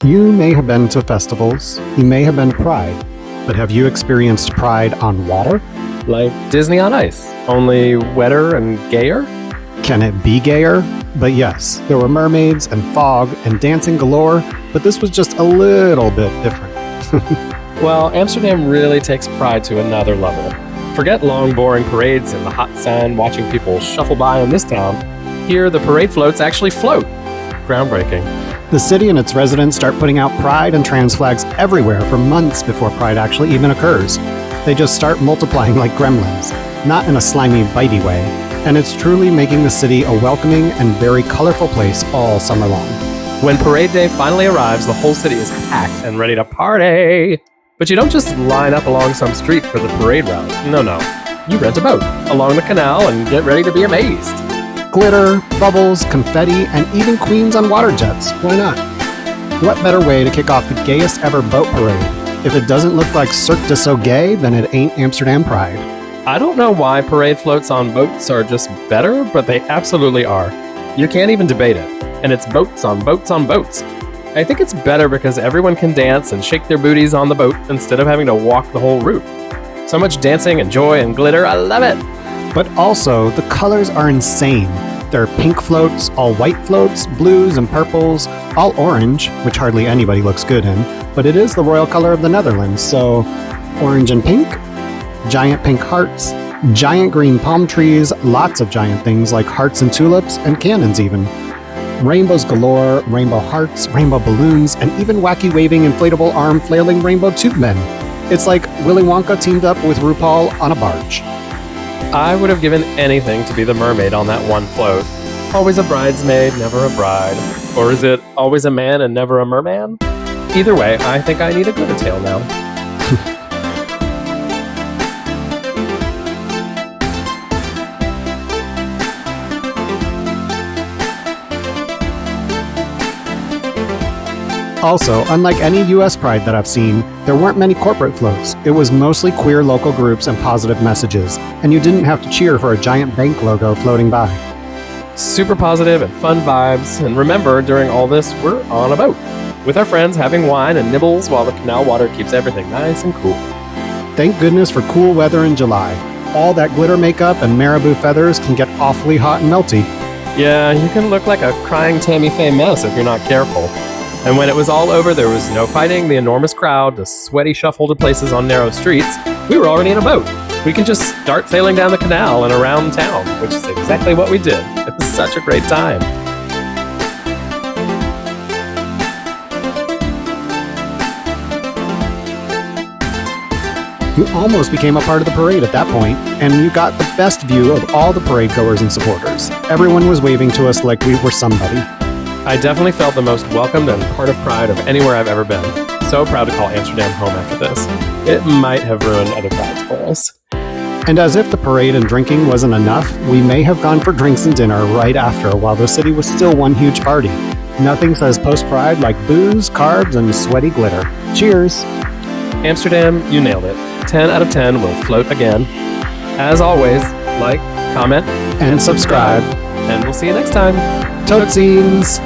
You may have been to festivals, you may have been to Pride, but have you experienced Pride on water? Like Disney on Ice, only wetter and gayer? Can it be gayer? But yes, there were mermaids and fog and dancing galore, but this was just a little bit different. Well, Amsterdam really takes Pride to another level. Forget long, boring parades in the hot sun watching people shuffle by in this town. Here, the parade floats actually float. Groundbreaking. The city and its residents start putting out Pride and trans flags everywhere for months before Pride actually even occurs. They just start multiplying like gremlins, not in a slimy, bitey way, and it's truly making the city a welcoming and very colorful place all summer long. When parade day finally arrives, the whole city is packed and ready to party. But you don't just line up along some street for the parade route. No. You rent a boat along the canal and get ready to be amazed. Glitter, bubbles, confetti, and even queens on water jets. Why not? What better way to kick off the gayest ever boat parade? If it doesn't look like Cirque du Soleil, then it ain't Amsterdam Pride. I don't know why parade floats on boats are just better, but they absolutely are. You can't even debate it. And it's boats on boats on boats. I think it's better because everyone can dance and shake their booties on the boat instead of having to walk the whole route. So much dancing and joy and glitter, I love it! But also, the colors are insane. There are pink floats, all white floats, blues and purples, all orange, which hardly anybody looks good in, but it is the royal color of the Netherlands, so orange and pink, giant pink hearts, giant green palm trees, lots of giant things like hearts and tulips, and cannons even. Rainbows galore, rainbow hearts, rainbow balloons, and even wacky waving inflatable arm flailing rainbow tube men. It's like Willy Wonka teamed up with RuPaul on a barge. I would have given anything to be the mermaid on that one float. Always a bridesmaid, never a bride. Or is it always a man and never a merman? Either way, I think I need a glitter tail now. Also, unlike any US Pride that I've seen, there weren't many corporate floats. It was mostly queer local groups and positive messages, and you didn't have to cheer for a giant bank logo floating by. Super positive and fun vibes, and remember, during all this, we're on a boat, with our friends having wine and nibbles while the canal water keeps everything nice and cool. Thank goodness for cool weather in July. All that glitter makeup and marabou feathers can get awfully hot and melty. Yeah, you can look like a crying Tammy Faye mess if you're not careful. And when it was all over, there was no fighting the enormous crowd, the sweaty shuffle to places on narrow streets. We were already in a boat. We can just start sailing down the canal and around town, which is exactly what we did. It was such a great time. You almost became a part of the parade at that point, and you got the best view of all the parade goers and supporters. Everyone was waving to us like we were somebody. I definitely felt the most welcomed and part of Pride of anywhere I've ever been. So proud to call Amsterdam home after this. It might have ruined other Prides for us. And as if the parade and drinking wasn't enough, we may have gone for drinks and dinner right after while the city was still one huge party. Nothing says post-Pride like booze, carbs, and sweaty glitter. Cheers! Amsterdam, you nailed it. 10 out of 10 will float again. As always, like, comment, And subscribe. and we'll see you next time. Totsies!